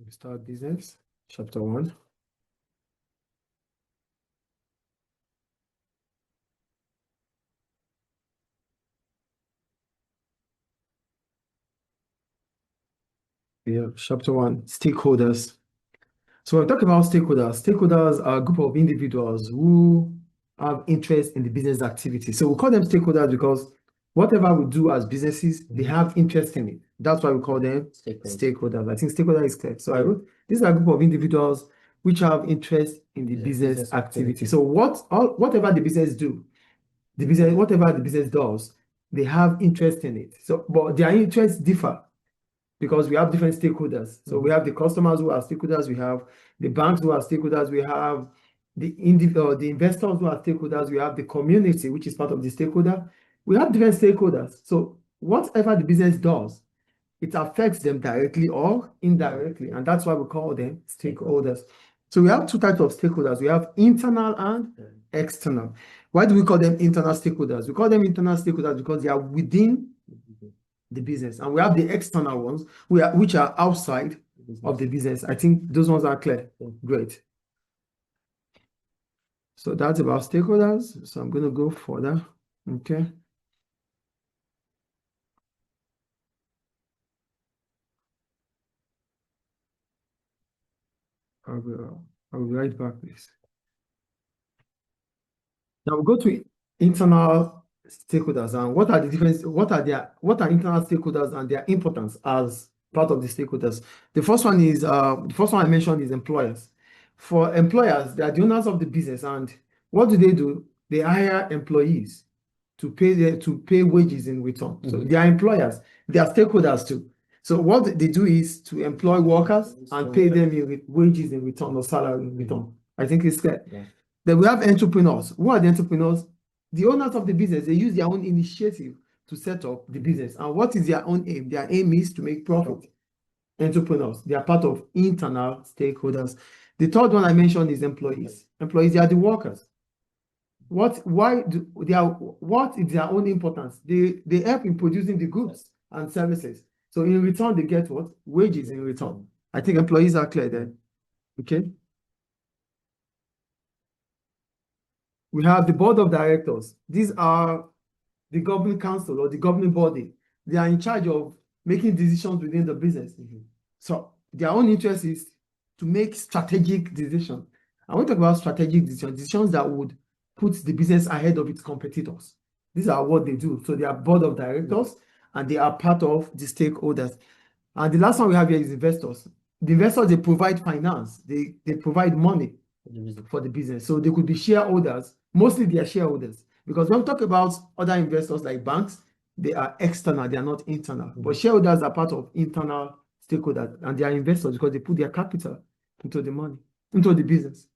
We start business, chapter 1. Yeah, chapter 1, stakeholders. So when we talk about stakeholders are a group of individuals who have interest in the business activity. So we call them stakeholders because whatever we do as businesses, they have interest in it. That's why we call them stakeholders. I think stakeholder is clear. So I wrote, these are a group of individuals which have interest in the business activity. So whatever the business do, whatever the business does, they have interest in it. So, but their interests differ because we have different stakeholders. So we have the customers who are stakeholders, we have the banks who are stakeholders, we have the investors who are stakeholders, we have the community, which is part of the stakeholder. We have different stakeholders. So whatever the business does, it affects them directly or indirectly, and that's why we call them stakeholders. So we have two types of stakeholders. We have internal and external. Why do we call them internal stakeholders? We call them internal stakeholders because they are within the business, and we have the external ones which are outside of the business. I think those ones are clear. Great. So that's about stakeholders. So I'm going to go further. Okay. I'll be right back, please. Now we go to internal stakeholders, and what are the difference? What are internal stakeholders and their importance as part of the stakeholders? The first one I mentioned is employers. For employers, they are the owners of the business, and what do? They hire employees to pay wages in return. So they are employers, they are stakeholders too. So what they do is to employ workers and pay them wages in return or salary in return. I think it's clear. Yeah. Then we have entrepreneurs. Who are the entrepreneurs? The owners of the business. They use their own initiative to set up the business. And what is their own aim? Their aim is to make profit. Entrepreneurs, they are part of internal stakeholders. The third one I mentioned is employees. Employees, they are the workers. What is their own importance? They help in producing the goods and services. So in return, they get what? Wages in return. I think employees are clear then. Okay. We have the board of directors. These are the governing council or the governing body. They are in charge of making decisions within the business. So their own interest is to make strategic decisions. I want to talk about strategic decisions that would put the business ahead of its competitors. These are what they do. So they are board of directors and they are part of the stakeholders. And the last one we have here is investors. The investors, they provide finance. They provide money for the business. So they could be shareholders. Mostly they are shareholders. Because when we talk about other investors like banks, they are external, they are not internal. But shareholders are part of internal stakeholders, and they are investors because they put their capital into the money, into the business.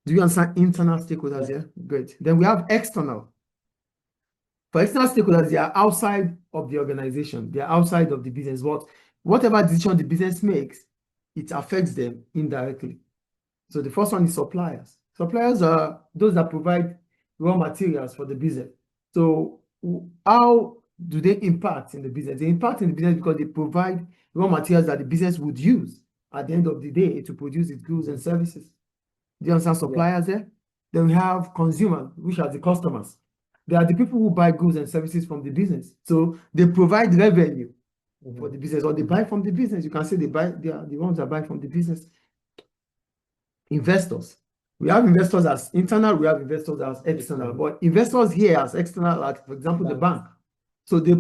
Do you understand internal stakeholders here? Great. Then we have external. For external stakeholders, they are outside of the organization. They are outside of the business. But whatever decision the business makes, it affects them indirectly. So the first one is suppliers. Suppliers are those that provide raw materials for the business. So how do they impact in the business? They impact in the business because they provide raw materials that the business would use at the end of the day to produce its goods and services. Do you understand suppliers there? Then we have consumers, which are the customers. They are the people who buy goods and services from the business. So they provide revenue for the business, or they buy from the business. You can say they are the ones that buy from the business. Investors. We have investors as internal, we have investors as external. But investors here as external, like for example, the bank. So they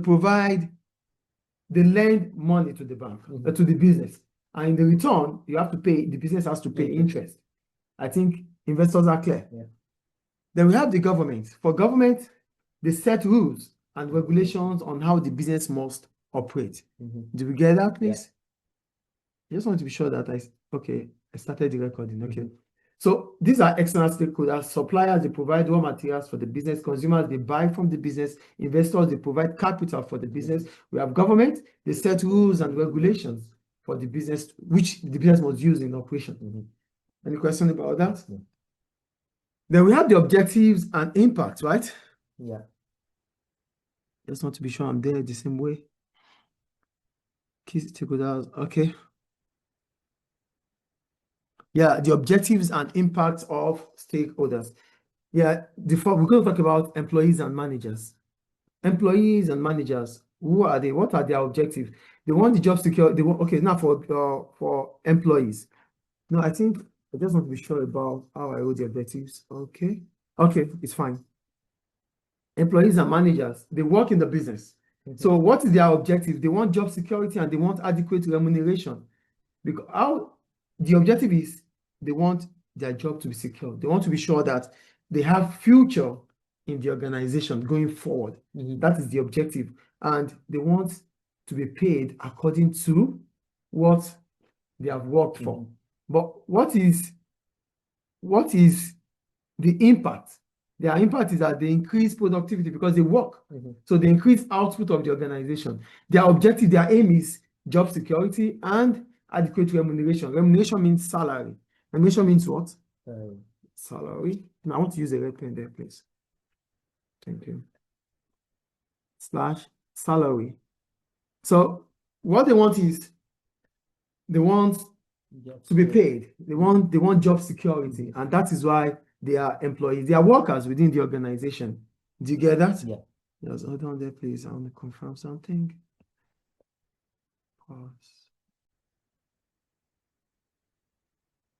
lend money to the bank, to the business. And in the return, the business has to pay interest. I think investors are clear. Yeah. Then we have the government. For government, they set rules and regulations on how the business must operate. Do we get that, please? Yeah. I just want to be sure that I started the recording. Okay. So these are external stakeholders. Suppliers, they provide raw materials for the business. Consumers, they buy from the business. Investors, they provide capital for the business. We have government, they set rules and regulations for the business, which the business must use in operation. Any question about that? Then we have the objectives and impact, right? Yeah. Just want to be sure I'm there the same way. Key stakeholders, okay. Yeah, the objectives and impacts of stakeholders. Yeah, we're going to talk about employees and managers. Employees and managers, who are they? What are their objectives? They want the job secure. They want, okay, now for employees. No, I think I just want to be sure about how I wrote the objectives. Okay. Okay, it's fine. Employees and managers, they work in the business. So what is their objective? They want job security and they want adequate remuneration. Because how the objective is they want their job to be secure. They want to be sure that they have future in the organization going forward. That is the objective. And they want to be paid according to what they have worked for. But what is the impact? Their impact is that they increase productivity because they work. So they increase output of the organization. Their objective, their aim is job security and adequate remuneration. Remuneration means salary. Remuneration means what? Salary. Now I want to use a red pen there, please. Thank you. / salary. So what they want is they want to be paid. They want job security, and that is why they are employees. They are workers within the organization. Do you get that? Yeah. Yes, hold on there, please. I want to confirm something. Pause.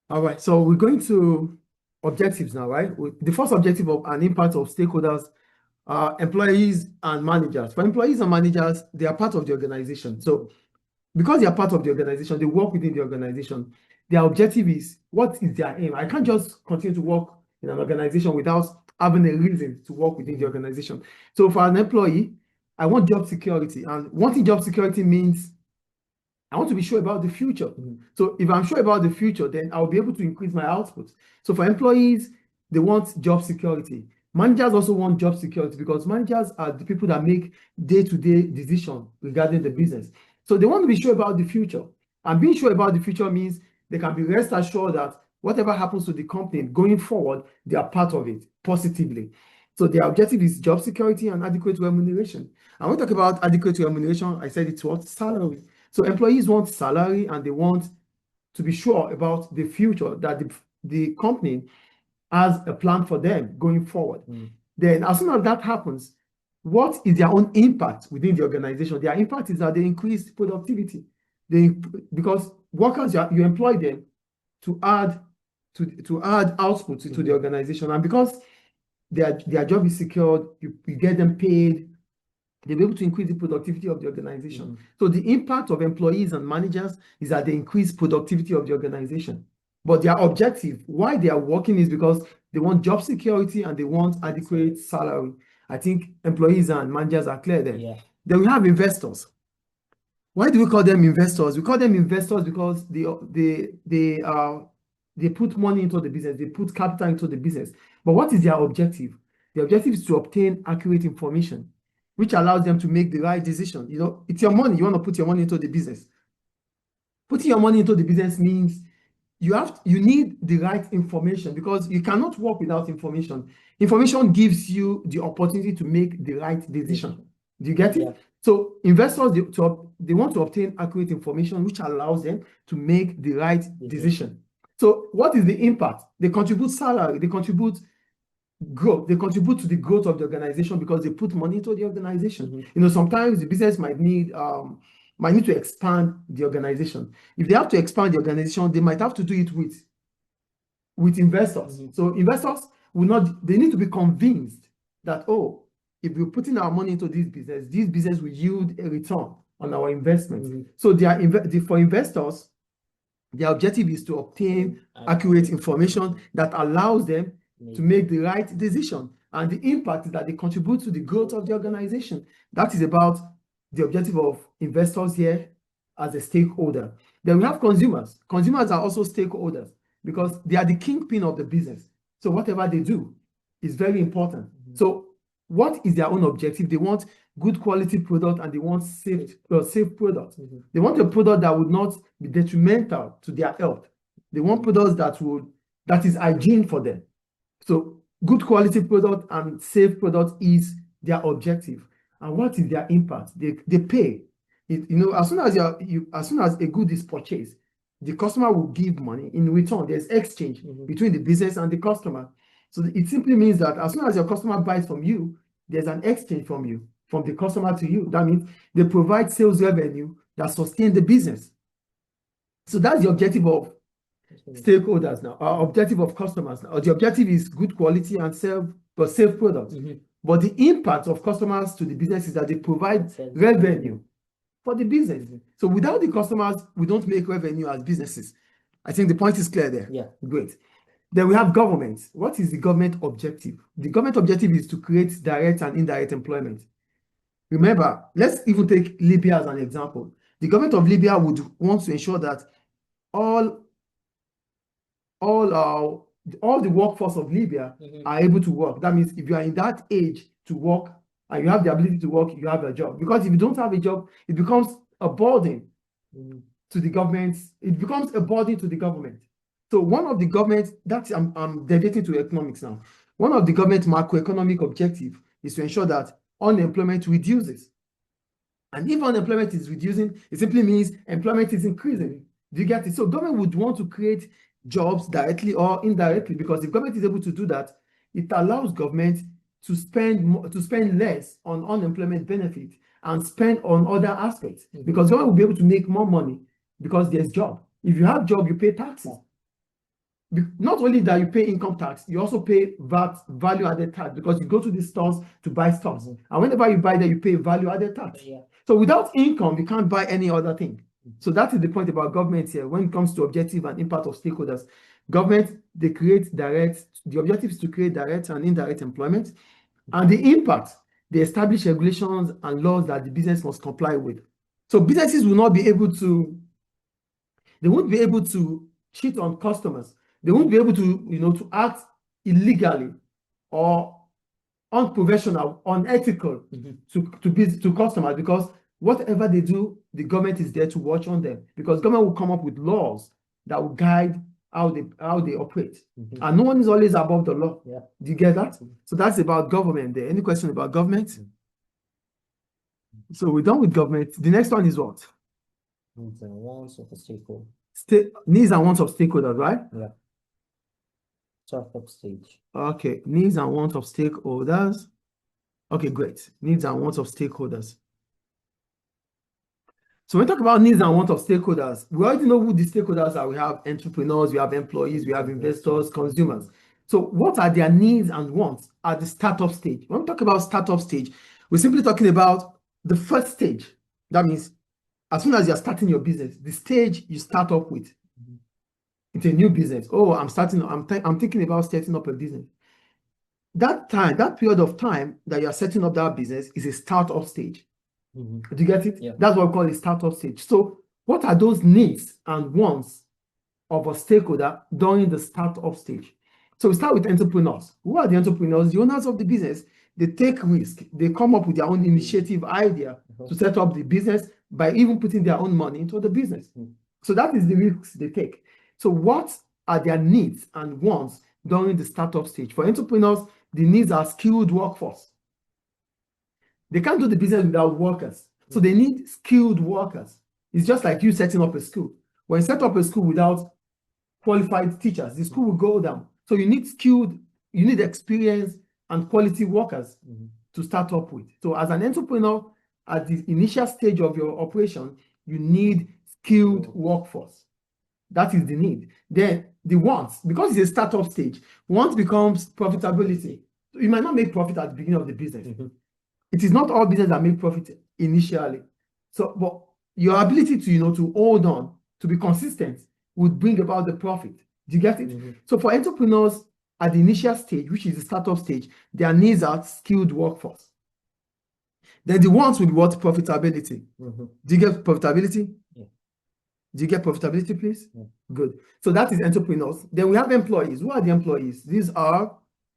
All right, so we're going to objectives now, right? The first objective of an impact of stakeholders are employees and managers. For employees and managers, they are part of the organization. So because they are part of the organization, they work within the organization. Their objective is, what is their aim? I can't just continue to work in an organization without having a reason to work within the organization. So for an employee, I want job security. And wanting job security means I want to be sure about the future. So if I'm sure about the future, then I'll be able to increase my output. So for employees, they want job security. Managers also want job security because managers are the people that make day-to-day decisions regarding the business. So they want to be sure about the future. And being sure about the future means they can be rest assured that whatever happens to the company going forward, they are part of it positively. So their objective is job security and adequate remuneration. And when we talk about adequate remuneration, I said it's what? Salary. So employees want salary and they want to be sure about the future, that the company has a plan for them going forward. Then as soon as that happens, what is their own impact within the organization? Their impact is that they increase productivity. Because workers, you employ them to add output to the organization. And because their job is secured, you get them paid, they'll be able to increase the productivity of the organization. So the impact of employees and managers is that they increase productivity of the organization. But their objective, why they are working, is because they want job security and they want adequate salary. I think employees and managers are clear there. Yeah. Then we have investors. Why do we call them investors? We call them investors because they put money into the business, they put capital into the business. But what is their objective? The objective is to obtain accurate information, which allows them to make the right decision. You know, it's your money. You want to put your money into the business. Putting your money into the business means you need the right information, because you cannot work without information. Information gives you the opportunity to make the right decision. Do you get it? Yeah. So investors, they want to obtain accurate information, which allows them to make the right decision. So what is the impact? They contribute salary, they contribute growth, they contribute to the growth of the organization because they put money into the organization. You know, sometimes the business might need to expand the organization. If they have to expand the organization, they might have to do it with investors. So investors they need to be convinced that, oh, if we're putting our money into this business will yield a return on our investment. So for investors, their objective is to obtain accurate information that allows them to make the right decision. And the impact is that they contribute to the growth of the organization. That is about the objective of investors here as a stakeholder. Then we have consumers. Consumers are also stakeholders because they are the kingpin of the business. So whatever they do is very important. So what is their own objective? They want good quality product and they want safe product. They want a product that would not be detrimental to their health. They want products that is hygiene for them. So good quality product and safe product is their objective. And what is their impact? They pay. As soon as a good is purchased, The customer will give money. In return, there's exchange between the business and the customer. So it simply means that as soon as your customer buys from you, there's an exchange from you, from the customer to you. That means they provide sales revenue that sustain the business. So that's the objective of stakeholders now, our objective of customers now. The objective is good quality and safe products. But the impact of customers to the business is that they provide revenue for the business. So without the customers, we don't make revenue as businesses. I think the point is clear there. Yeah. Great. Then we have government. What is the government objective? The government objective is to create direct and indirect employment. Remember, let's even take Libya as an example. The government of Libya would want to ensure that all the workforce of Libya are able to work. That means if you are in that age to work and you have the ability to work, you have a job. Because if you don't have a job, it becomes a burden to the government. It becomes a burden to the government. So one of the government, that's I'm deviating to economics now. One of the government macroeconomic objective is to ensure that unemployment reduces. And if unemployment is reducing, it simply means employment is increasing. Do you get it? So government would want to create jobs directly or indirectly, because if government is able to do that, it allows government to spend less on unemployment benefit and spend on other aspects, because government will be able to make more money because there's job. If you have job, you pay taxes. Not only that you pay income tax, you also pay VAT, value added tax, because you go to the stores to buy stuff. And whenever you buy there, you pay value added tax. So without income, you can't buy any other thing. So that is the point about government here. When it comes to objective and impact of stakeholders, government, they create the objective is to create direct and indirect employment. And the impact, they establish regulations and laws that the business must comply with. So businesses will not be able to, they won't be able to cheat on customers. They won't be able to, to act illegally or unprofessional, unethical to customers, because whatever they do, the government is there to watch on them, because government will come up with laws that will guide how they operate. And no one is always above the law. Yeah. Do you get that? So that's about government there. Any question about government? So we're done with government. The next one is what? Needs and wants of the stakeholder. Needs and wants of stakeholders, right? Yeah. Startup stage. Okay, needs and wants of stakeholders. Okay, great. Needs and wants of stakeholders. So when we talk about needs and wants of stakeholders, we already know who the stakeholders are. We have entrepreneurs, we have employees, we have investors, consumers. So what are their needs and wants at the startup stage? When we talk about startup stage, we're simply talking about the first stage. That means as soon as you're starting your business, the stage you start up with. It's a new business. Oh, I'm thinking about setting up a business. That period of time that you're setting up that business is a startup stage. Do you get it? Yeah. That's what we call a startup stage. So what are those needs and wants of a stakeholder during the startup stage? So we start with entrepreneurs. Who are the entrepreneurs? The owners of the business. They take risk. They come up with their own initiative idea to set up the business by even putting their own money into the business. So that is the risks they take. So what are their needs and wants during the startup stage? For entrepreneurs, the needs are skilled workforce. They can't do the business without workers. So they need skilled workers. It's just like you setting up a school. When you set up a school without qualified teachers, the school will go down. So you need experienced and quality workers to start up with. So as an entrepreneur, at the initial stage of your operation, you need skilled workforce. That is the need. Then the wants, because it's a startup stage, wants becomes profitability. You might not make profit at the beginning of the business. It is not all business that make profit initially. So, but your ability to hold on, to be consistent, would bring about the profit. Do you get it? So for entrepreneurs at the initial stage, which is the startup stage, their needs are skilled workforce. Then the wants will be what? Profitability. Do you get profitability? Yeah. Do you get profitability, please? Yeah. Good. So that is entrepreneurs. Then we have employees. Who are the employees? These are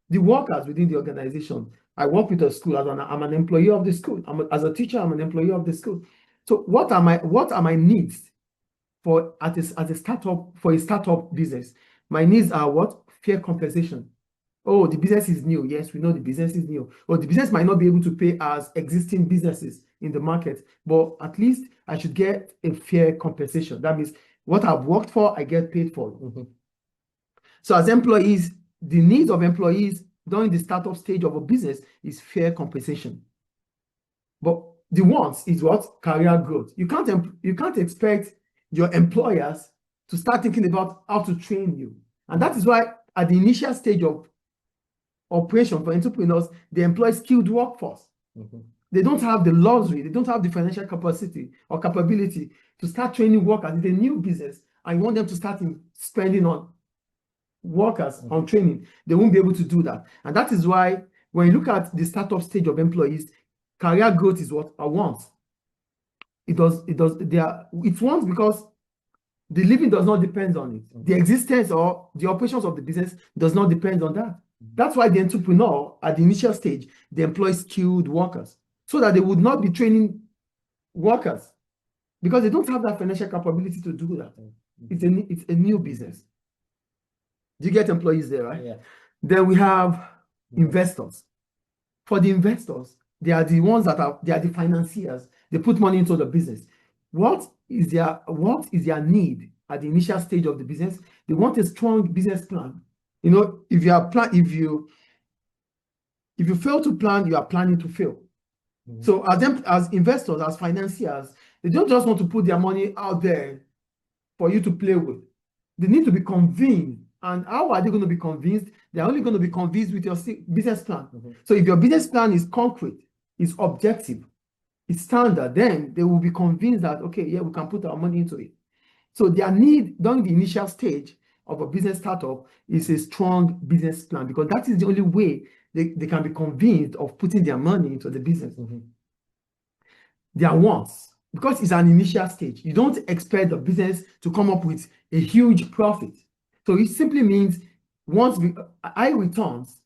the workers within the organization. I work with a school. I'm an employee of the school. As a teacher, I'm an employee of the school. So what are my needs for a startup business? My needs are what? Fair compensation. Oh, the business is new. Yes, we know the business is new. Or the business might not be able to pay as existing businesses in the market, but at least I should get a fair compensation. That means What I've worked for, I get paid for. So as employees, the needs of employees during the startup stage of a business is fair compensation. But the wants is what? Career growth. You can't expect your employers to start thinking about how to train you. And that is why at the initial stage of operation for entrepreneurs, they employ skilled workforce. They don't have the luxury, they don't have the financial capacity or capability to start training workers. It's a new business, and you want them to start spending on workers, on training. They won't be able to do that. And that is why when you look at the startup stage of employees, career growth is what I want. It's wants because the living does not depend on it. The existence or the operations of the business does not depend on that. That's why the entrepreneur at the initial stage, they employ skilled workers so that they would not be training workers because they don't have that financial capability to do that. It's a new business. Do you get employees there, right? Yeah. Then we have investors. For the investors, they are the ones they are the financiers. They put money into the business. What is their need at the initial stage of the business? They want a strong business plan. You know, if you fail to plan, you are planning to fail. So as investors, as financiers, they don't just want to put their money out there for you to play with. They need to be convinced. And how are they going to be convinced? They're only going to be convinced with your business plan. So if your business plan is concrete, is objective, is standard, then they will be convinced that, okay, yeah, we can put our money into it. So their need during the initial stage of a business startup is a strong business plan, because that is the only way they can be convinced of putting their money into the business. Their wants, because it's an initial stage, you don't expect the business to come up with a huge profit. So it simply means high returns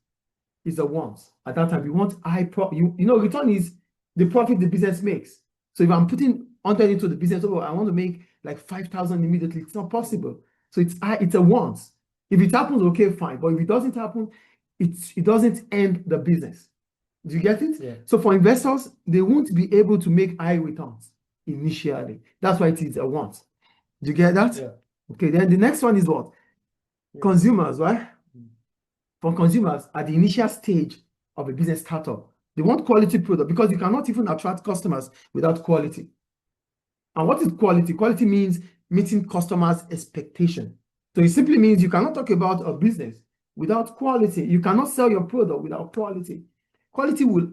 is a want. At that time, you want high profit. Return is the profit the business makes. So if I'm putting 100 into the business, I want to make like 5,000 immediately. It's not possible. So it's a want. If it happens, okay, fine. But if it doesn't happen, it doesn't end the business. Do you get it? Yeah. So for investors, they won't be able to make high returns initially. That's why it is a want. Do you get that? Yeah. Okay, then the next one is what? Yeah. Consumers, right? For consumers, at the initial stage of a business startup, they want quality product, because you cannot even attract customers without quality. And what is quality? Quality means meeting customers' expectation. So it simply means you cannot talk about a business without quality. You cannot sell your product without quality. Quality will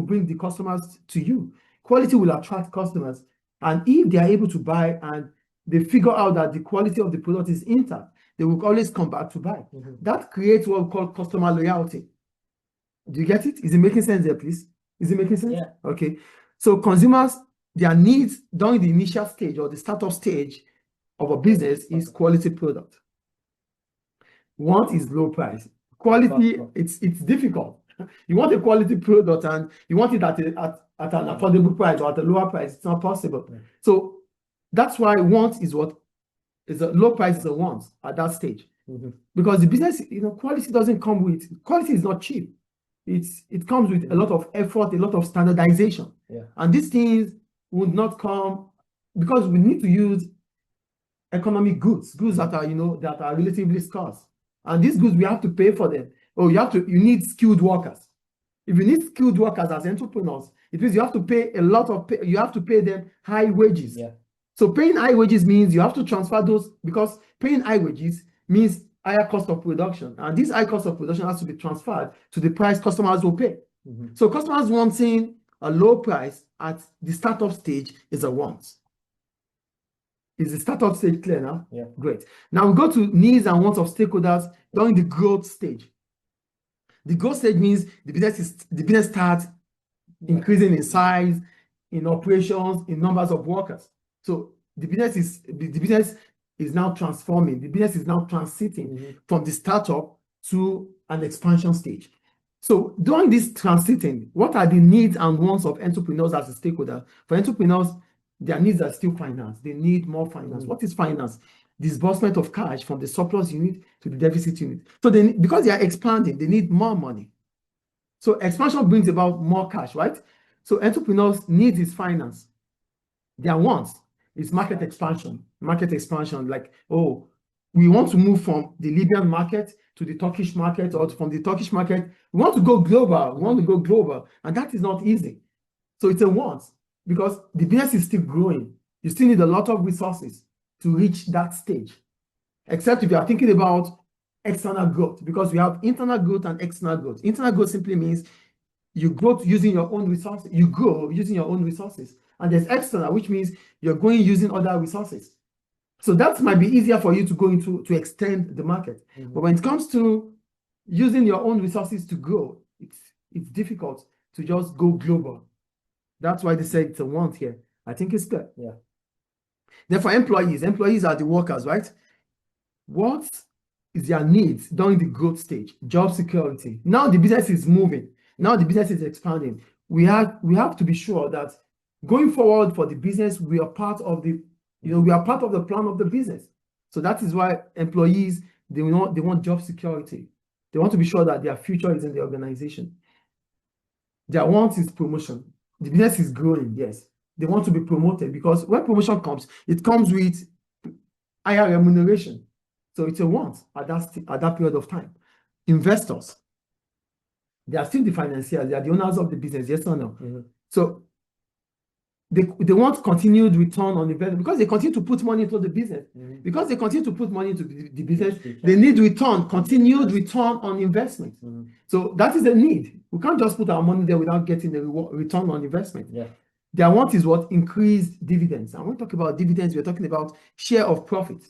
bring the customers to you. Quality will attract customers. And if they are able to buy and they figure out that the quality of the product is intact, they will always come back to buy. That creates what we call customer loyalty. Do you get it? Is it making sense there, please? Is it making sense? Yeah. Okay. So consumers, their needs during the initial stage or the startup stage of a business is quality product. Want is low price. Quality, it's difficult. You want a quality product and you want it at an affordable price or at a lower price. It's not possible. So that's why want is what is a low price is a want at that stage. Because the business, quality doesn't come with, quality is not cheap. It comes with a lot of effort, a lot of standardization. Yeah. And these things would not come because we need to use economic goods that are relatively scarce. And these goods, we have to pay for them. You need skilled workers. If you need skilled workers as entrepreneurs, it means you have to pay you have to pay them high wages. Yeah. So paying high wages means you have to transfer those, because paying high wages means higher cost of production. And this high cost of production has to be transferred to the price customers will pay. So customers wanting a low price at the startup stage is a want. Is the startup stage clear now? Yeah. Great. Now we go to needs and wants of stakeholders during the growth stage. The growth stage means the business starts increasing in size, in operations, in numbers of workers. So the business is now transforming. The business is now transiting from the startup to an expansion stage. So during this transiting, what are the needs and wants of entrepreneurs as a stakeholder? For entrepreneurs, their needs are still finance. They need more finance. What is finance? Disbursement of cash from the surplus unit to the deficit unit. So because they are expanding, they need more money. So expansion brings about more cash, right? So entrepreneurs need is finance. Their wants It's market expansion. Market expansion, like, oh, we want to move from the Libyan market to the Turkish market, or from the Turkish market. We want to go global. We want to go global. And that is not easy. So it's a want, because the business is still growing. You still need a lot of resources to reach that stage, except if you are thinking about external growth, because we have internal growth and external growth. Internal growth simply means you grow using your own resources. You grow using your own resources. And there's external, which means you're going using other resources. So that might be easier for you to go into to extend the market. But when it comes to using your own resources to grow, it's difficult to just go global. That's why they say it's a want here. I think it's good. Yeah. Then for employees are the workers, right? What is their needs during the growth stage? Job security. Now the business is moving. Now the business is expanding. We have to be sure that going forward for the business, we are part of the, we are part of the plan of the business. So that is why employees, they want job security. They want to be sure that their future is in the organization. Their want is promotion. The business is growing, yes. They want to be promoted, because when promotion comes, it comes with higher remuneration. So it's a want at that period of time. Investors, they are still the financiers, they are the owners of the business, yes or no? So they want continued return on investment, because they continue to put money into the business. Because they continue to put money into the business, they need return, continued return on investment. So that is a need. We can't just put our money there without getting the return on investment. Yeah. Their want is what? Increased dividends. And when we talk about dividends, we're talking about share of profit.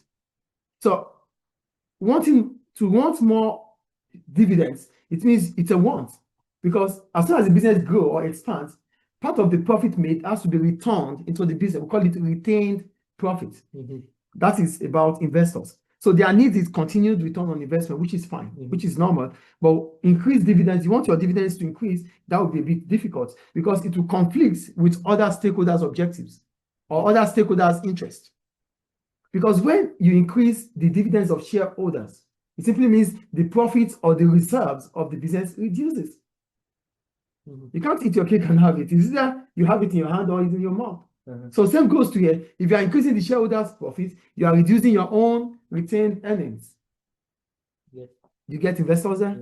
So wanting to want more dividends, it means it's a want, because as soon as the business grows or expands, part of the profit made has to be returned into the business. We call it retained profit. That is about investors. So their need is continued return on investment, which is fine, which is normal. But increased dividends, you want your dividends to increase, that would be a bit difficult, because it will conflict with other stakeholders' objectives or other stakeholders' interests. Because when you increase the dividends of shareholders, it simply means the profits or the reserves of the business reduces. You can't eat your cake and have it. It's either you have it in your hand or it's in your mouth. So same goes to here. If you are increasing the shareholders' profits, you are reducing your own retained earnings. You get investors there?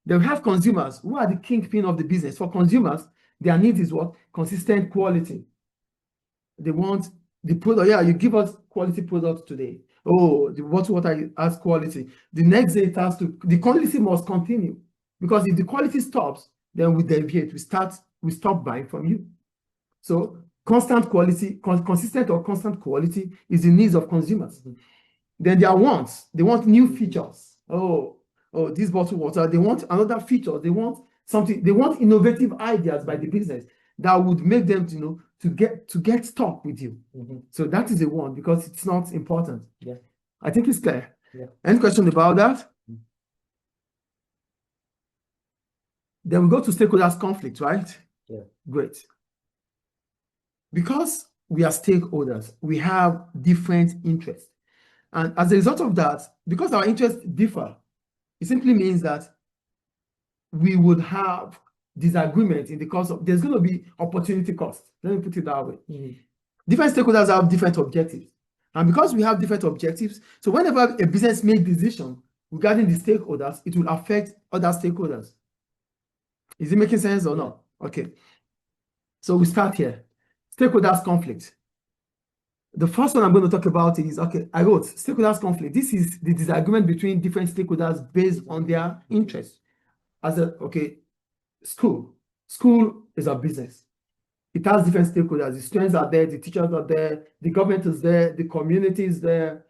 Then we have consumers, who are the kingpin of the business. For consumers, their need is what? Consistent quality. They want the product. Yeah, you give us quality products today. Oh, the water has quality. The next day it has to, the quality must continue. Because if the quality stops, then we deviate. We stop buying from you. So constant quality, consistent or constant quality is the needs of consumers. Then their wants, they want new features. Oh, this bottled water, they want another feature. They want something, they want innovative ideas by the business that would make them to get stuck with you. So that is a want, because it's not important. I think it's clear. Any question about that? Then we go to stakeholders conflict, right? Great. Because we are stakeholders, we have different interests. And as a result of that, because our interests differ, it simply means that we would have disagreement in the course of, there's going to be opportunity cost. Let me put it that way. Different stakeholders have different objectives. And because we have different objectives, so whenever a business makes decision regarding the stakeholders, it will affect other stakeholders. Is it making sense or not? Okay. So we start here. Stakeholders conflict. The first one I'm going to talk about is, okay, I wrote stakeholders conflict. This is the disagreement between different stakeholders based on their interests. School is a business. It has different stakeholders. The students are there, the teachers are there, the government is there, the community is there,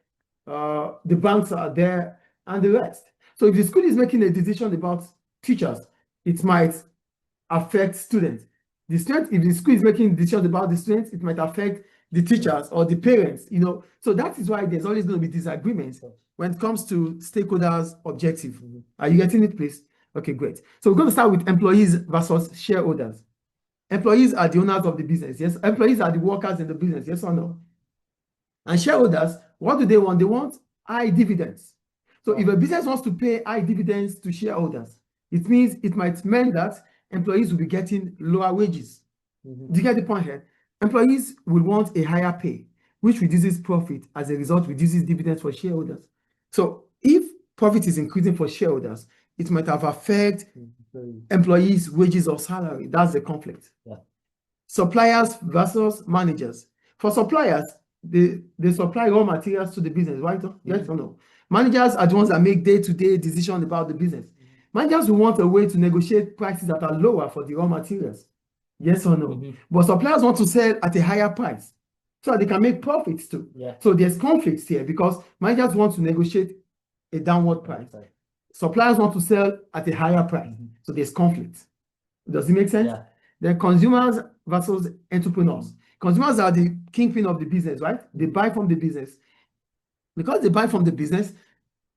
the banks are there, and the rest. So if the school is making a decision about teachers, it might affect students. If the school is making decisions about the students, it might affect the teachers or the parents, So that is why there's always going to be disagreements when it comes to stakeholders' objective. Are you getting it, please? Okay, great. So we're going to start with employees versus shareholders. Employees are the owners of the business, yes? Employees are the workers in the business, yes or no? And shareholders, what do they want? They want high dividends. So if a business wants to pay high dividends to shareholders, it might mean that employees will be getting lower wages. Do you get the point here? Employees will want a higher pay. which reduces profit, as a result, reduces dividends for shareholders. So if profit is increasing for shareholders, it might have affect employees' wages or salary. That's the conflict. Yeah. Suppliers versus managers. For suppliers, they supply raw materials to the business, right? Yes or no? Managers are the ones that make day-to-day decisions about the business. Managers will want a way to negotiate prices that are lower for the raw materials. Yes or no? But suppliers want to sell at a higher price so that they can make profits too. Yeah. So there's conflicts here because managers want to negotiate a downward price. Suppliers want to sell at a higher price. So there's conflict. Does it make sense? Yeah. Then consumers versus entrepreneurs. Consumers are the kingpin of the business, right? They buy from the business. Because they buy from the business,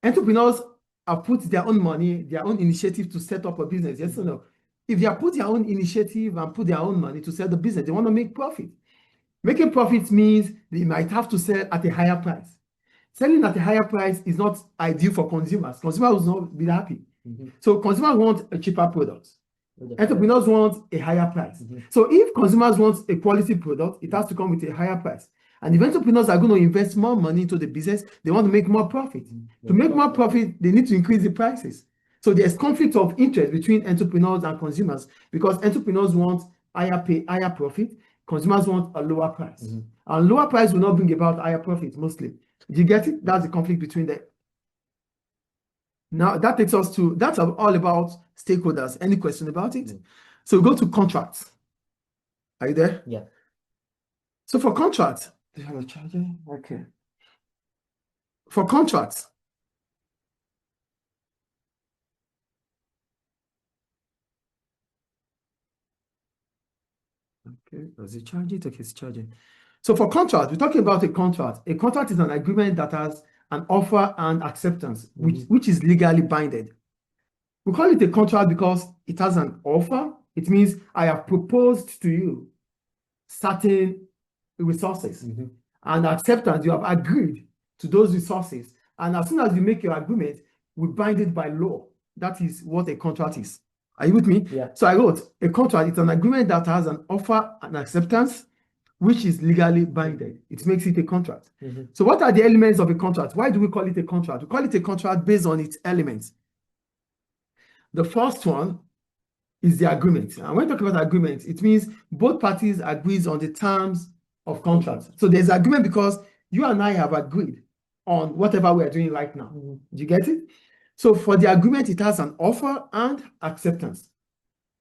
entrepreneurs have put their own money, their own initiative to set up a business. Yes or no? If they have put their own initiative and put their own money to set the business, they want to make profit. Making profits means they might have to sell at a higher price. Selling at a higher price is not ideal for consumers. Consumers will not be happy. So consumers want a cheaper product. Entrepreneurs want a higher price. So if consumers want a quality product, it has to come with a higher price. And if entrepreneurs are going to invest more money into the business, they want to make more profit. To make more profit, they need to increase the prices. So there's conflict of interest between entrepreneurs and consumers because entrepreneurs want higher profit, consumers want a lower price. And lower price will not bring about higher profit mostly. Do you get it? That's the conflict between them. Now that takes us to, that's all about stakeholders. Any question about it? So we go to contracts. Are you there? Yeah. So for contracts, do you have a charger? Okay. For contracts, okay, does it charge it? Okay, it's charging. So for contract, we're talking about a contract. A contract is an agreement that has an offer and acceptance, which is legally binding. We call it a contract because it has an offer. It means I have proposed to you certain resources. And acceptance, you have agreed to those resources. And as soon as you make your agreement, we bind it by law. That is what a contract is. Are you with me? Yeah. So I wrote, a contract, it's an agreement that has an offer and acceptance, which is legally binding. It makes it a contract. So what are the elements of a contract? Why do we call it a contract? We call it a contract based on its elements. The first one is the agreement. And when we talk about agreement, it means both parties agrees on the terms of contract. So there's agreement because you and I have agreed on whatever we are doing right now. Do you get it? So for the agreement, it has an offer and acceptance.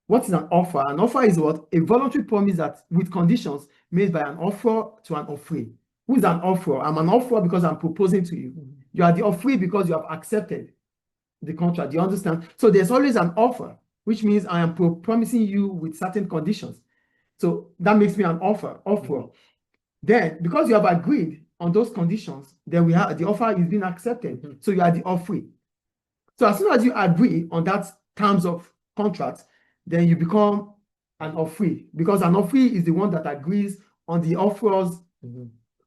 What is an offer? An offer is what? A voluntary promise that with conditions made by an offerer to an offeree. Who is an offerer? I'm an offerer because I'm proposing to you. You are the offeree because you have accepted the contract. Do you understand? So there's always an offer, which means I am promising you with certain conditions. So that makes me an offerer. Then, because you have agreed on those conditions, then we have the offer is being accepted. So you are the offeree. So as soon as you agree on that terms of contract, then you become an offeree, because an offeree is the one that agrees on the offerer's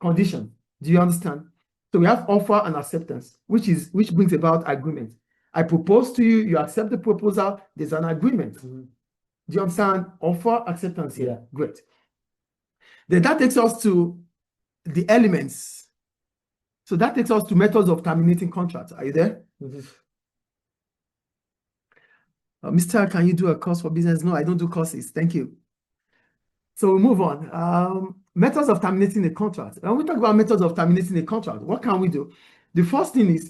condition. Do you understand? So we have offer and acceptance, which brings about agreement. I propose to you, you accept the proposal, there's an agreement. Do you understand? Offer, acceptance here. Yeah. Great. Then that takes us to the elements. So that takes us to methods of terminating contracts. Are you there? Mr. Can you do a course for business? No, I don't do courses. Thank you. So we move on. Methods of terminating a contract. When we talk about methods of terminating a contract, what can we do? The first thing is,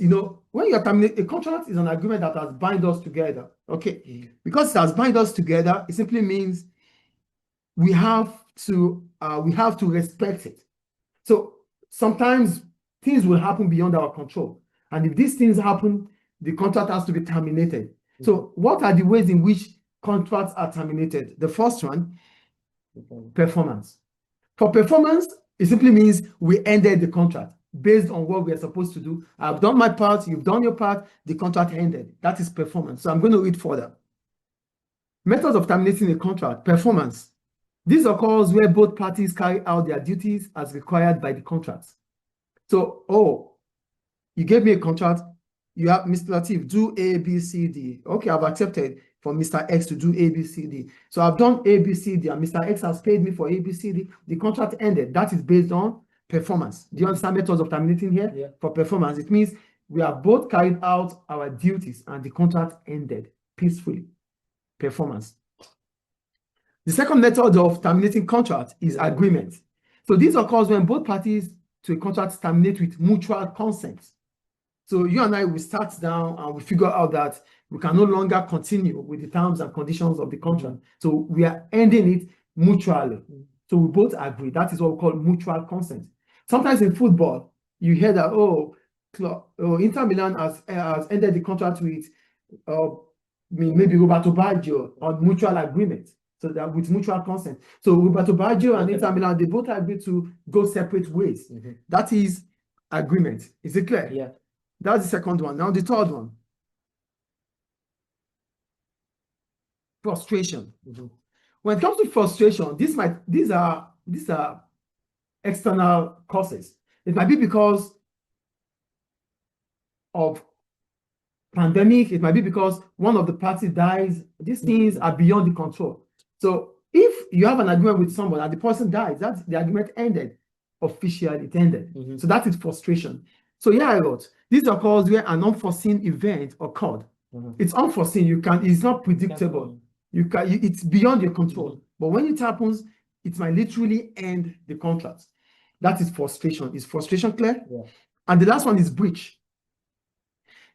when you terminate a contract, is an agreement that has bind us together. Okay. Because it has bind us together, it simply means we have to respect it. So sometimes things will happen beyond our control. And if these things happen, the contract has to be terminated. So what are the ways in which contracts are terminated? The first one, performance. For performance, it simply means we ended the contract based on what we are supposed to do. I've done my part, you've done your part, the contract ended. That is performance. So I'm going to read further. Methods of terminating a contract. Performance. This occurs where both parties carry out their duties as required by the contract. So, you gave me a contract. You have, Mr. Latif, do A, B, C, D. Okay, I've accepted for Mr. X to do A, B, C, D. So I've done A, B, C, D, and Mr. X has paid me for A, B, C, D. The contract ended. That is based on performance. Do you understand methods of terminating here? Yeah. For performance, it means we have both carried out our duties and the contract ended peacefully. Performance. The second method of terminating contract is agreement. So this occurs when both parties to a contract terminate with mutual consent. So you and I will start down and we figure out that we can no longer continue with the terms and conditions of the contract. So we are ending it mutually. So we both agree. That is what we call mutual consent. Sometimes in football, you hear that, Inter Milan has ended the contract with maybe Roberto Baggio on mutual agreement. So that with mutual consent. So Roberto Baggio and Inter Milan, they both agree to go separate ways. That is agreement. Is it clear? Yeah. That's the second one. Now the third one. Frustration. When it comes to frustration, these are external causes. It might be because of pandemic, it might be because one of the parties dies. These things are beyond the control. So if you have an agreement with someone and the person dies, that's the agreement ended. Officially, it ended. So that is frustration. So yeah, I wrote, this occurs where an unforeseen event occurred. It's unforeseen. It's not predictable. It's beyond your control. But when it happens, it might literally end the contract. That is frustration. Is frustration clear? Yeah. And the last one is breach.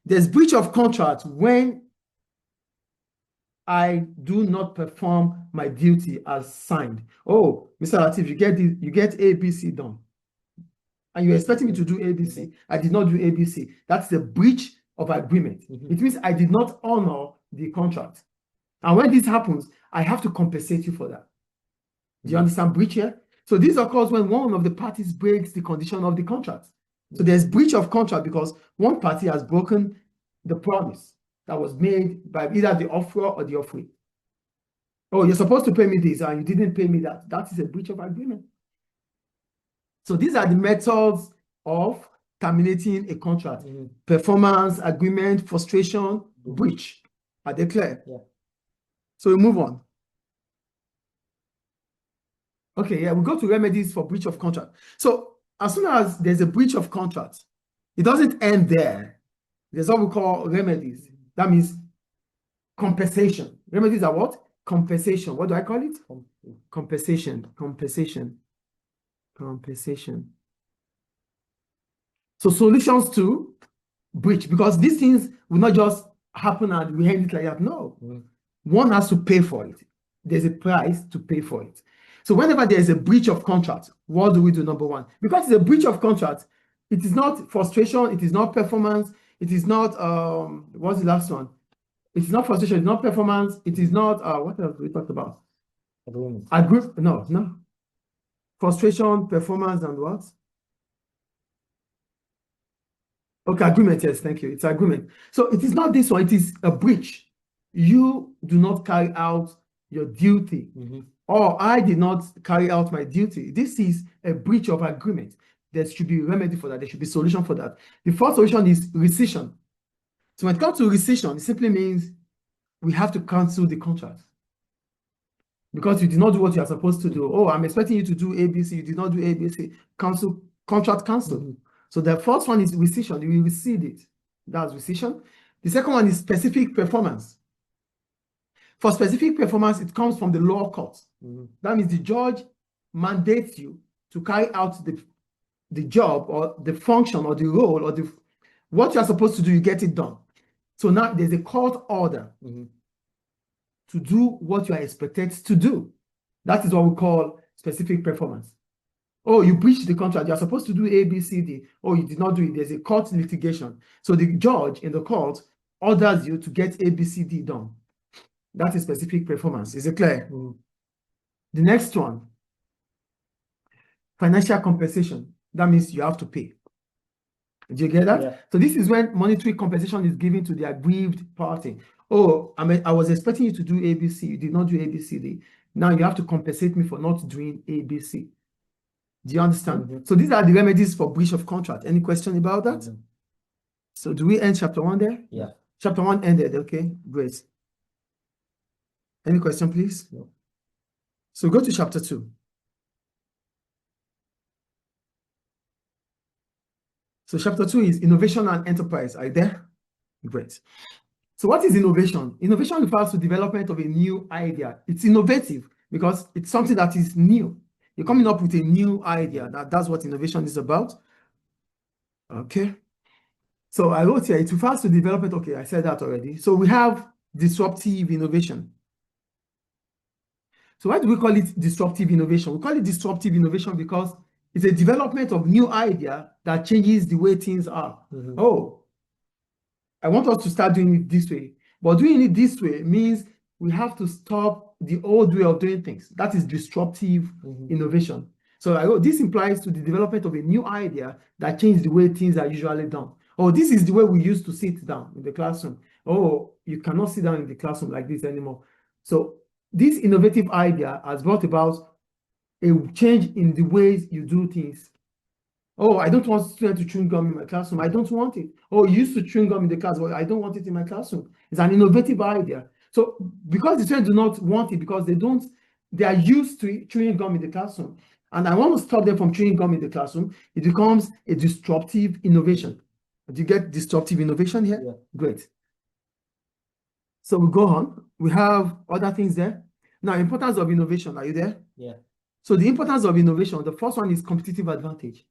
There's breach of contract when I do not perform my duty as signed. Oh, Mr. Latif, you get ABC done. And you're expecting me to do ABC. I did not do ABC. That's a breach of agreement. It means I did not honor the contract. And when this happens, I have to compensate you for that. Do you understand breach here? So this occurs when one of the parties breaks the condition of the contract. So there's breach of contract because one party has broken the promise that was made by either the offerer or the offeree. Oh, you're supposed to pay me this and you didn't pay me that. That is a breach of agreement. So these are the methods of terminating a contract. Performance, agreement, frustration, breach. Are they clear? Yeah. So we move on. Okay, yeah, we go to remedies for breach of contract. So as soon as there's a breach of contract, it doesn't end there. There's what we call remedies. That means compensation. Remedies are what? Compensation. What do I call it? Compensation. So solutions to breach, because these things will not just happen and we end it like that. No. One has to pay for it. There's a price to pay for it. So whenever there's a breach of contract, what do we do? Number one, because it's a breach of contract, it is not frustration, it is not performance, it is not what's the last one? It's not frustration, it's not performance, it is not what else we talked about? Agreement. No. Frustration, performance, and what? Okay, agreement, yes, thank you. It's agreement. So it is not this one, it is a breach. You do not carry out your duty. Or I did not carry out my duty. This is a breach of agreement. There should be a remedy for that. There should be a solution for that. The first solution is rescission. So when it comes to rescission, it simply means we have to cancel the contract. Because you did not do what you are supposed to do. Oh, I'm expecting you to do ABC. You did not do ABC. Cancel, contract cancel. So the first one is rescission. You will rescind it. That's rescission. The second one is specific performance. For specific performance, it comes from the law court. That means the judge mandates you to carry out the job or the function or the role or what you are supposed to do, you get it done. So now there's a court order to do what you are expected to do. That is what we call specific performance. Oh, you breached the contract. You are supposed to do A, B, C, D. Oh, you did not do it. There's a court litigation. So the judge in the court orders you to get A, B, C, D done. That is specific performance. Is it clear? The next one, financial compensation. That means you have to pay. Do you get that? Yeah. So this is when monetary compensation is given to the aggrieved party. Oh, I was expecting you to do ABC. You did not do ABCD. Now you have to compensate me for not doing ABC. Do you understand? So these are the remedies for breach of contract. Any question about that? So do we end chapter 1 there? Yeah. Chapter 1 ended. Okay, great. Any question, please? No. So go to chapter 2. So chapter 2 is innovation and enterprise. Are you there? Great. So what is innovation? Innovation refers to development of a new idea. It's innovative because it's something that is new. You're coming up with a new idea. That's what innovation is about. Okay. So I wrote here, it refers to development. Okay, I said that already. So we have disruptive innovation. So why do we call it disruptive innovation? We call it disruptive innovation because it's a development of new idea that changes the way things are. Oh, I want us to start doing it this way. But doing it this way means we have to stop the old way of doing things. That is disruptive innovation. So this implies to the development of a new idea that changes the way things are usually done. Oh, this is the way we used to sit down in the classroom. Oh, you cannot sit down in the classroom like this anymore. So this innovative idea has brought about a change in the ways you do things. Oh, I don't want students to chewing gum in my classroom. I don't want it. Oh, you used to chewing gum in the class. Well, I don't want it in my classroom. It's an innovative idea. So because the students do not want it, because they are used to chewing gum in the classroom, and I want to stop them from chewing gum in the classroom, it becomes a disruptive innovation. Do you get disruptive innovation here? Yeah. Great. So we go on. We have other things there. Now, importance of innovation. Are you there? Yeah. So the importance of innovation, the first one is competitive advantage.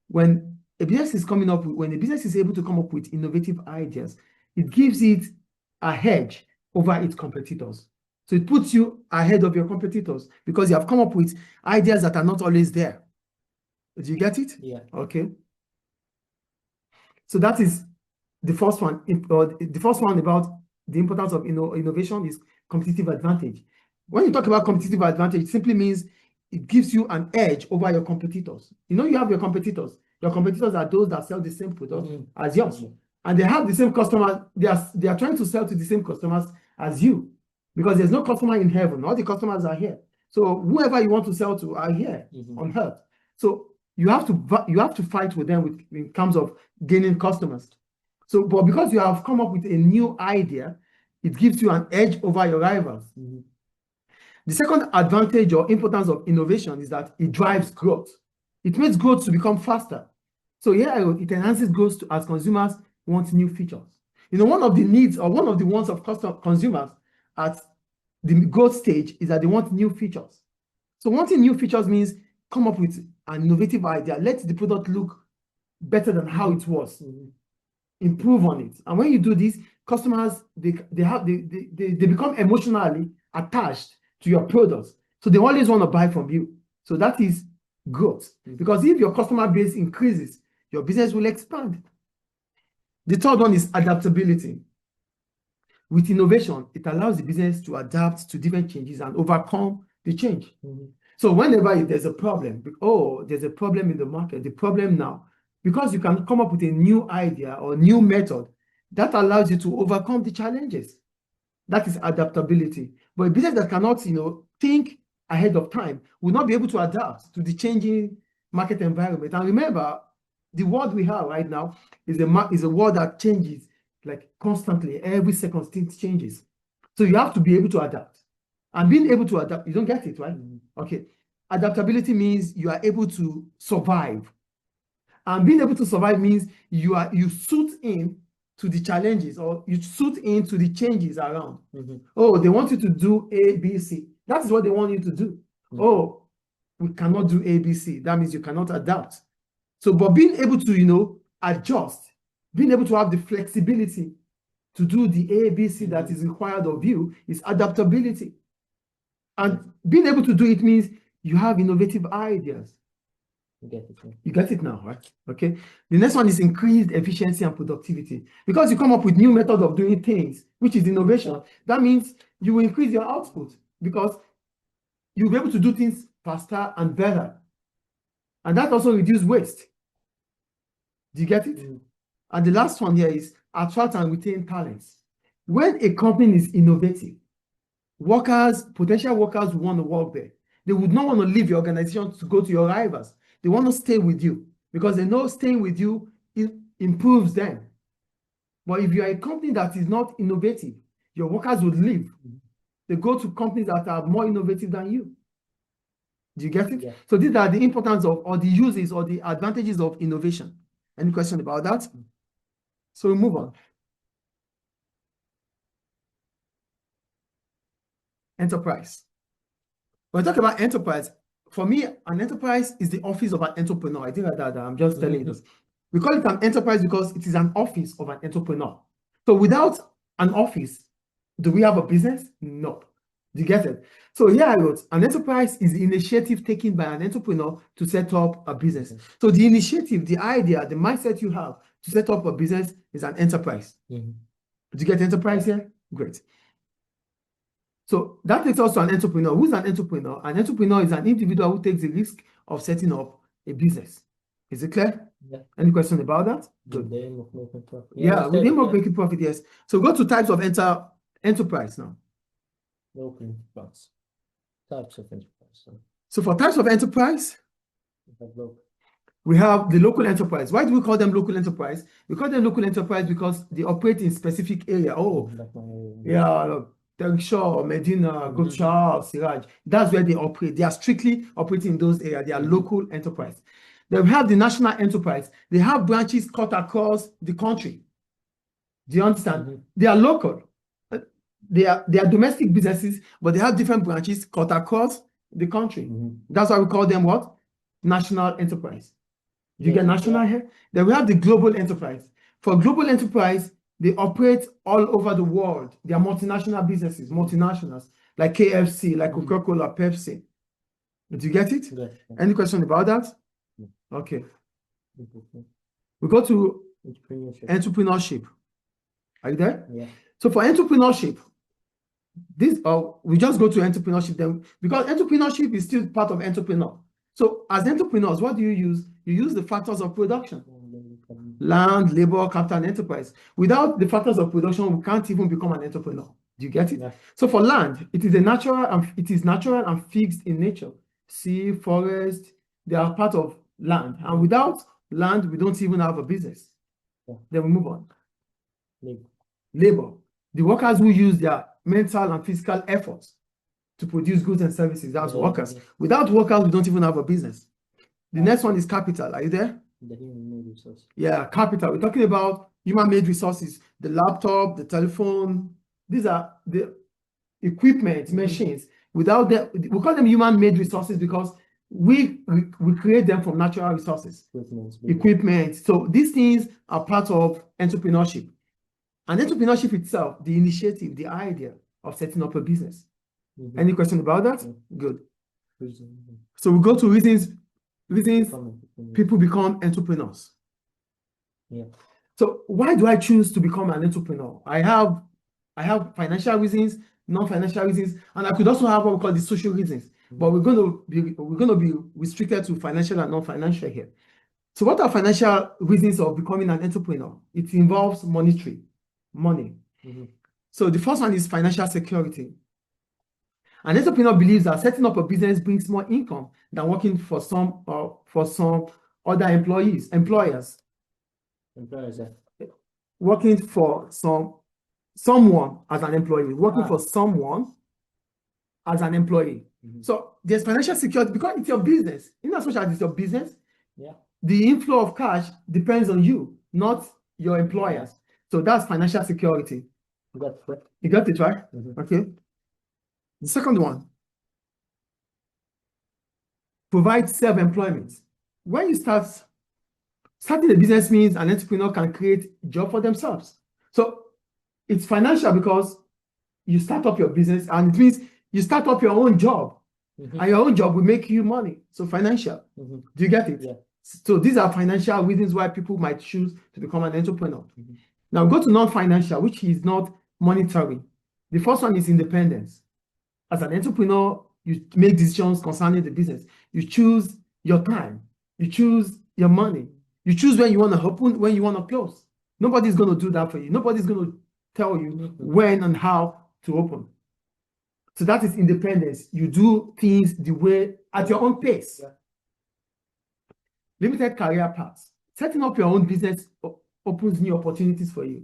When a business is able to come up with innovative ideas, it gives it a hedge over its competitors. So it puts you ahead of your competitors because you have come up with ideas that are not always there. Do you get it? Yeah. Okay. So that is the first one. The first one about the importance of innovation is competitive advantage. When you talk about competitive advantage, it simply means it gives you an edge over your competitors. You know, you have your competitors. Your competitors are those that sell the same product as yours. And they have the same customers. They are trying to sell to the same customers as you because there's no customer in heaven. All the customers are here. So whoever you want to sell to are here on earth. So you have to fight with them in terms of gaining customers. So, but because you have come up with a new idea, it gives you an edge over your rivals. The second advantage or importance of innovation is that it drives growth. It makes growth to become faster. So here it enhances growth as consumers want new features. You know, one of the needs or one of the wants of consumers at the growth stage is that they want new features. So wanting new features means come up with an innovative idea. Let the product look better than how it was. Improve on it. And when you do this, customers, they become emotionally attached to your products. So they always want to buy from you. So that is growth. Because if your customer base increases, your business will expand. The third one is adaptability. With innovation, it allows the business to adapt to different changes and overcome the change. So whenever there's a problem, there's a problem in the market, the problem now, because you can come up with a new idea or new method, that allows you to overcome the challenges. That is adaptability. But a business that cannot, think ahead of time will not be able to adapt to the changing market environment. And remember, the world we have right now is a world that changes like constantly. Every second, things changes. So you have to be able to adapt. And being able to adapt, you don't get it, right? Okay. Adaptability means you are able to survive. And being able to survive means you suit in to the challenges or you suit into the changes around. Oh, they want you to do A, B, C. That is what they want you to do. Oh, we cannot do A, B, C. That means you cannot adapt. So, but being able to, adjust, being able to have the flexibility to do the A, B, C that is required of you is adaptability. And being able to do it means you have innovative ideas. You get it now, right? Okay. The next one is increased efficiency and productivity. Because you come up with new methods of doing things, which is innovation, that means you will increase your output because you'll be able to do things faster and better. And that also reduces waste. Do you get it? And the last one here is attract and retain talents. When a company is innovative, potential workers will want to work there. They would not want to leave your organization to go to your rivals. They want to stay with you because they know staying with you improves them. But if you are a company that is not innovative, your workers would leave. They go to companies that are more innovative than you. Do you get it? Yeah. So these are the importance of, or the uses or the advantages of innovation. Any question about that? So we move on. Enterprise. When we talk about enterprise, for me, an enterprise is the office of an entrepreneur. I think like that. I'm just telling you this. We call it an enterprise because it is an office of an entrepreneur. So without an office, do we have a business? No. Do you get it? So here I wrote, an enterprise is the initiative taken by an entrepreneur to set up a business. So the initiative, the idea, the mindset you have to set up a business is an enterprise. Did you get enterprise here? Great. So that takes us to an entrepreneur. Who's an entrepreneur? An entrepreneur is an individual who takes the risk of setting up a business. Is it clear? Yeah. Any question about that? Good. The aim of making profit. Yeah, with the aim of making profit, yes. So go to types of enterprise now. Local enterprise. Types of enterprise. So for types of enterprise, we have the local enterprise. Why do we call them local enterprise? We call them local enterprise because they operate in specific area. Oh, yeah, Shaw, Medina, Gocha, Siraj. That's where they operate. They are strictly operating in those areas. They are local enterprise. Then we have the national enterprise. They have branches cut across the country. Do you understand? They are local. They are domestic businesses, but they have different branches cut across the country. That's why we call them what? National enterprise. You get national here? Then we have the global enterprise. For global enterprise, they operate all over the world. They are multinational businesses, multinationals, like KFC, like Coca-Cola, Pepsi. Did you get it? Yeah. Any question about that? Okay. We go to entrepreneurship. Are you there? Yeah. So for entrepreneurship, this we just go to entrepreneurship then, because entrepreneurship is still part of entrepreneur. So as entrepreneurs, what do you use? You use the factors of production: land, labor, capital, and enterprise. Without the factors of production, we can't even become an entrepreneur. Do you get it? Yeah. So for land, it is natural and fixed in nature. Sea, forest, they are part of land. And without land, we don't even have a business. Yeah. Then we move on. Labor. The workers who use their mental and physical efforts to produce goods and services. That's workers. Without workers, we don't even have a business. The next one is capital. Are you there? The human resource. Yeah, capital. We're talking about human-made resources. The laptop, the telephone. These are the equipment, machines. Without them, we call them human-made resources because we create them from natural resources. Equipment. So these things are part of entrepreneurship. And entrepreneurship itself, the initiative, the idea of setting up a business. Any question about that? Good. So we go to reasons people become entrepreneurs. Yeah. So why do I choose to become an entrepreneur? I have financial reasons, non-financial reasons, and I could also have what we call the social reasons. But we're going to be restricted to financial and non-financial here. So what are financial reasons of becoming an entrepreneur? It involves money. So the first one is financial security. An entrepreneur believes that setting up a business brings more income than working for some other employers. Working for someone as an employee, working for someone as an employee. So there's financial security because it's your business. In as much as it's your business, the inflow of cash depends on you, not your employers. So that's financial security. You got it, right? Okay. The second one, provide self-employment. When you starting a business means an entrepreneur can create a job for themselves. So it's financial because you start up your business, and it means you start up your own job, and your own job will make you money. So financial. Do you get it? Yeah. So these are financial reasons why people might choose to become an entrepreneur. Now go to non-financial, which is not monetary. The first one is independence. As an entrepreneur, you make decisions concerning the business. You choose your time. You choose your money. You choose when you want to open, when you want to close. Nobody's going to do that for you. Nobody's going to tell you when and how to open. So that is independence. You do things the way, at your own pace. Limited career paths. Setting up your own business opens new opportunities for you.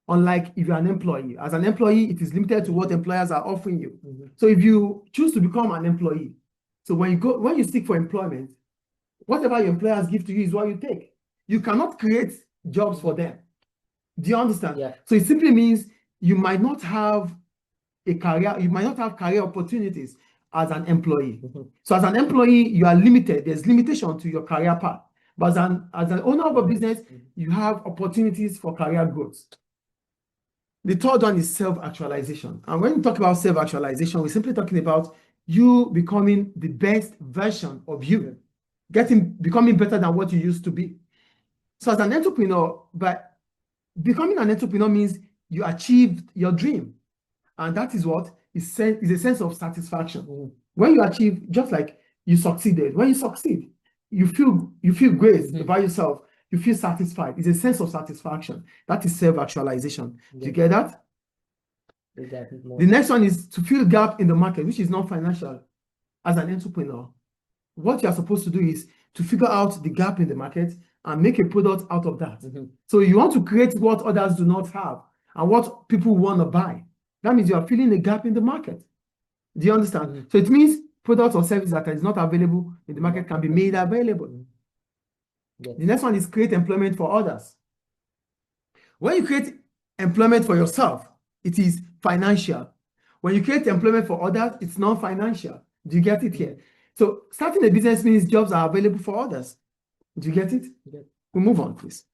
Unlike if you're an employee. As an employee, it is limited to what employers are offering you. So if you choose to become an employee, so when you seek for employment, whatever your employers give to you is what you take. you cannot create jobs for them. Do you understand? Yeah. So it simply means you might not have a career, you might not have career opportunities as an employee. So as an employee, you are limited. There's limitation to your career path. But as an owner of a business, you have opportunities for career growth. The third one is self-actualization. And when we talk about self-actualization, we're simply talking about you becoming the best version of you, becoming better than what you used to be. So as an entrepreneur, but becoming an entrepreneur means you achieved your dream. And that is what is a sense of satisfaction. When you achieve, just like you succeeded, when you succeed, you feel great about yourself. You feel satisfied. It's a sense of satisfaction. That is self-actualization. Do you get that? The next one is to fill gap in the market, which is not financial. As an entrepreneur, what you are supposed to do is to figure out the gap in the market and make a product out of that. So you want to create what others do not have and what people want to buy. That means you are filling a gap in the market. Do you understand? So it means products or services that is not available in the market can be made available. Yes. The next one is create employment for others. When you create employment for yourself, it is financial. When you create employment for others, it's non-financial. Do you get it here? So starting a business means jobs are available for others. Do you get it? Yeah. We'll move on, please.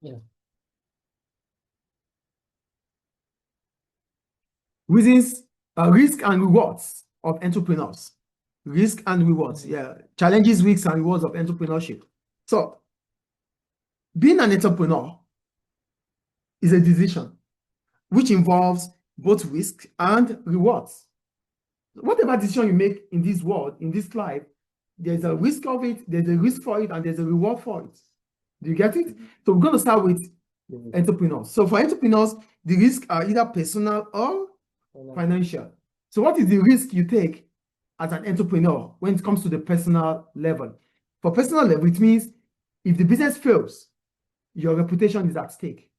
Yeah. Reasons, risk and rewards of entrepreneurs. Risk and rewards, yeah. Challenges, risks, and rewards of entrepreneurship. So, being an entrepreneur is a decision which involves both risk and rewards. Whatever decision you make in this world, in this life, there's a risk of it, there's a risk for it, and there's a reward for it. Do you get it? So we're going to start with entrepreneurs. So for entrepreneurs, the risks are either personal or financial. So what is the risk you take as an entrepreneur when it comes to the personal level? For personal level, it means if the business fails, your reputation is at stake.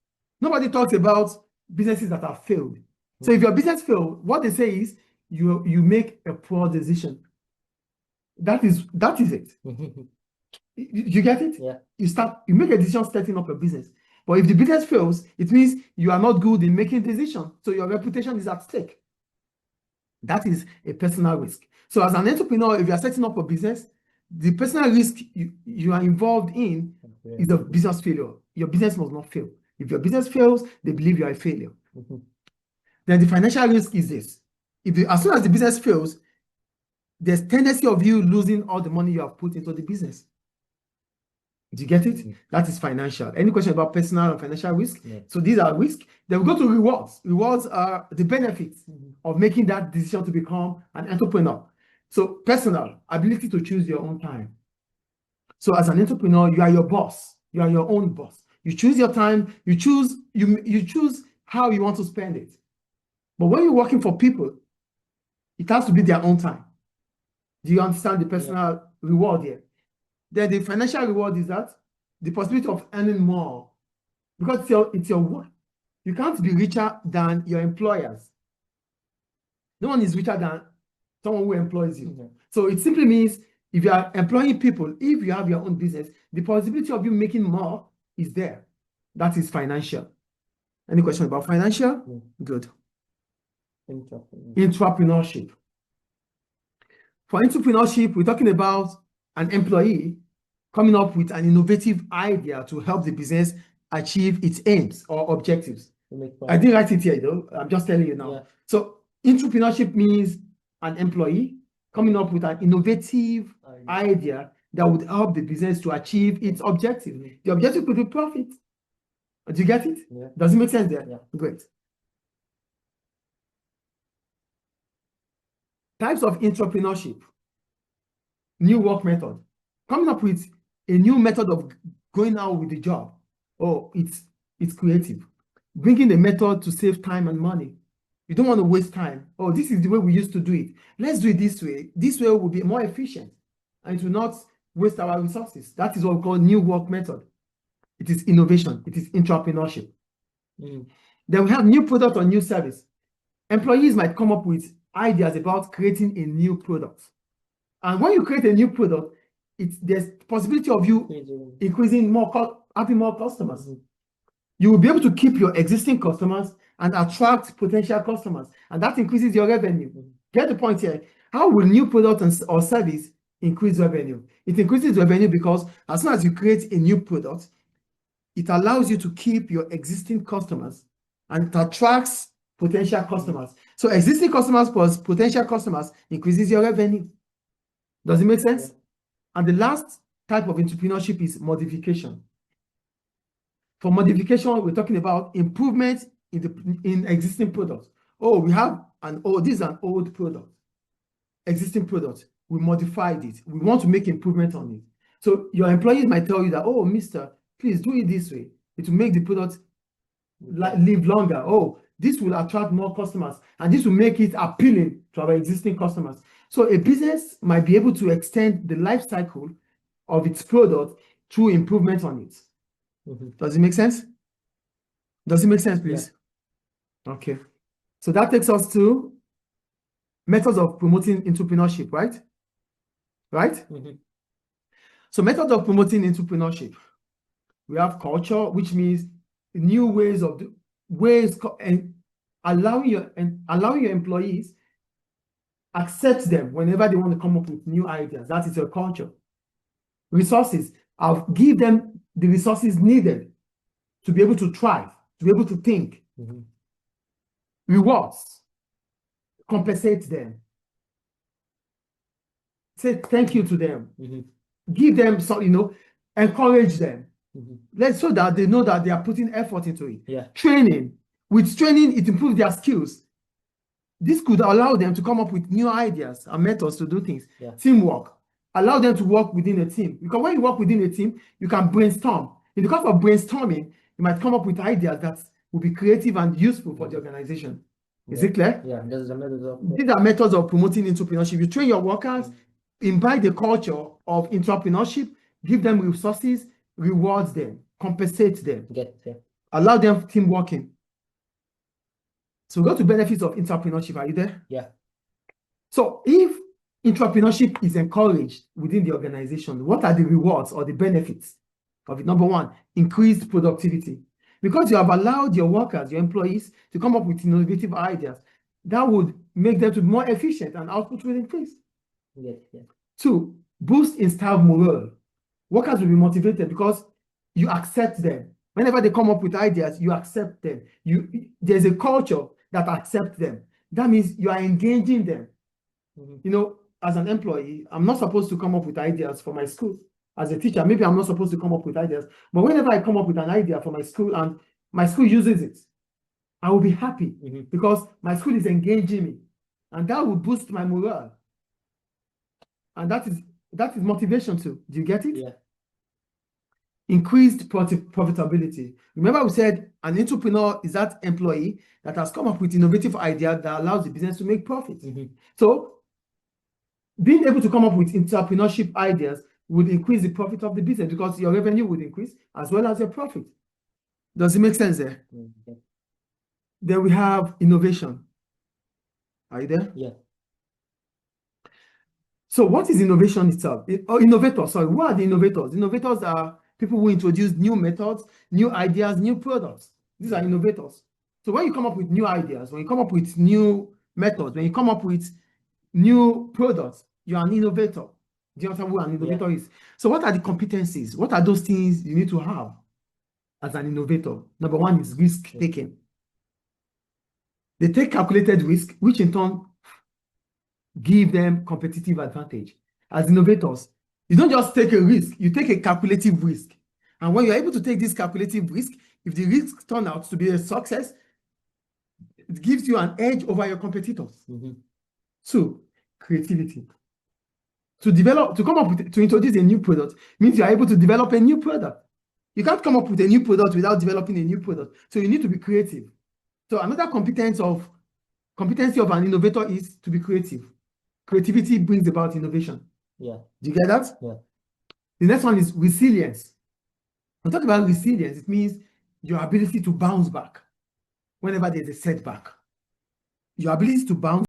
Nobody talks about businesses that have failed. So if your business fails, what they say is you make a poor decision. That is it. You get it? Yeah. You make a decision setting up a business. But if the business fails, it means you are not good in making decisions. So your reputation is at stake. That is a personal risk. So as an entrepreneur, if you are setting up a business, the personal risk you are involved in is a business failure. Your business must not fail. If your business fails, they believe you are a failure. Then the financial risk is this. As soon as the business fails, there's tendency of you losing all the money you have put into the business. Do you get it? That is financial. Any question about personal and financial risk? Yeah. So these are risks. Then we go to rewards. Rewards are the benefits of making that decision to become an entrepreneur. So personal, ability to choose your own time. So as an entrepreneur, you are your boss. You are your own boss. You choose your time. You choose how you want to spend it. But when you're working for people, it has to be their own time. Do you understand the personal reward here? Then the financial reward is that the possibility of earning more, because it's your work. You can't be richer than your employers. No one is richer than someone who employs you. So it simply means if you are employing people, if you have your own business, the possibility of you making more is there. That is financial. Any question about financial? Good. Entrepreneurship. For entrepreneurship, we're talking about an employee coming up with an innovative idea to help the business achieve its aims or objectives. I didn't write it here, though. I'm just telling you now. Yeah. So entrepreneurship means an employee coming up with an innovative idea that would help the business to achieve its objective. The objective could be profit. Do you get it? Yeah. Does it make sense there? Yeah. Great. Types of entrepreneurship. New work method. Coming up with a new method of going out with the job. Oh, it's creative. Bringing a method to save time and money. You don't want to waste time. Oh, this is the way we used to do it. Let's do it this way. This way will be more efficient and it will not waste our resources. That is what we call new work method. It is innovation. It is entrepreneurship. Then we have new product or new service. Employees might come up with ideas about creating a new product. And when you create a new product, there's possibility of you increasing having more customers. Mhm. You will be able to keep your existing customers and attract potential customers, and that increases your revenue. Mhm. Get the point here? How will new product or service increase revenue? It increases revenue because as soon as you create a new product, it allows you to keep your existing customers and it attracts potential customers. So existing customers plus potential customers increases your revenue. Does it make sense? Yeah. And the last type of entrepreneurship is modification. For modification, we're talking about improvement in existing products. Oh, this is an old product, existing product. We modified it. We want to make improvement on it. So your employees might tell you that, oh, mister, please do it this way. It will make the product live longer. Oh, this will attract more customers and this will make it appealing to our existing customers. So a business might be able to extend the life cycle of its product through improvement on it. Mhm. Does it make sense? Does it make sense, please? Okay. So that takes us to methods of promoting entrepreneurship, right? Right? Mhm. So methods of promoting entrepreneurship. We have culture, which means new ways and allowing your employees accept them whenever they want to come up with new ideas. That is your culture. Resources. I'll give them the resources needed to be able to thrive, to be able to think. Mhm. Rewards. Compensate them. Say thank you to them. Mhm. Give them some, encourage them. Mhm. So that they know that they are putting effort into it. Yeah. Training. With training, it improves their skills. This could allow them to come up with new ideas and methods to do things. Yeah. Teamwork. Allow them to work within a team. Because when you work within a team, you can brainstorm. In the course of brainstorming, you might come up with ideas that will be creative and useful for the organization. Is it clear? Yeah, these are methods of promoting entrepreneurship. You train your workers, imbibe the culture of entrepreneurship, give them resources, rewards them, compensate them, allow them team working. So go to benefits of entrepreneurship. Are you there? Yeah. So if entrepreneurship is encouraged within the organization, what are the rewards or the benefits of it? Number one, increased productivity. Because you have allowed your workers, your employees, to come up with innovative ideas, that would make them to be more efficient and output will increase. Yes. Two, boost in staff morale. Workers will be motivated because you accept them. Whenever they come up with ideas, you accept them. There's a culture that accepts them. That means you are engaging them. As an employee, I'm not supposed to come up with ideas for my school. As a teacher, maybe I'm not supposed to come up with ideas. But whenever I come up with an idea for my school and my school uses it, I will be happy because my school is engaging me. And that will boost my morale. And that is motivation too. Do you get it? Yeah. Increased profitability. Remember we said an entrepreneur is that employee that has come up with innovative ideas that allows the business to make profit. So being able to come up with entrepreneurship ideas would increase the profit of the business because your revenue would increase as well as your profit. Does it make sense there? Then we have innovation. Are you there? Yeah. So what is innovation itself? Innovators, sorry, who are the innovators? Innovators are people who introduce new methods, new ideas, new products. These are innovators. So when you come up with new ideas, when you come up with new methods, when you come up with new products, you're an innovator. Do you understand who an innovator is? So what are the competencies? What are those things you need to have as an innovator? Number one is risk taking. They take calculated risk, which in turn give them competitive advantage. As innovators, you don't just take a risk, you take a calculative risk. And when you're able to take this calculative risk, if the risk turns out to be a success, it gives you an edge over your competitors. Two, creativity. To introduce a new product means you are able to develop a new product. You can't come up with a new product without developing a new product. So you need to be creative. So another competency of an innovator is to be creative. Creativity brings about innovation. Yeah. Do you get that? Yeah. The next one is resilience. When talk about resilience, it means your ability to bounce back whenever there's a setback. Your ability to bounce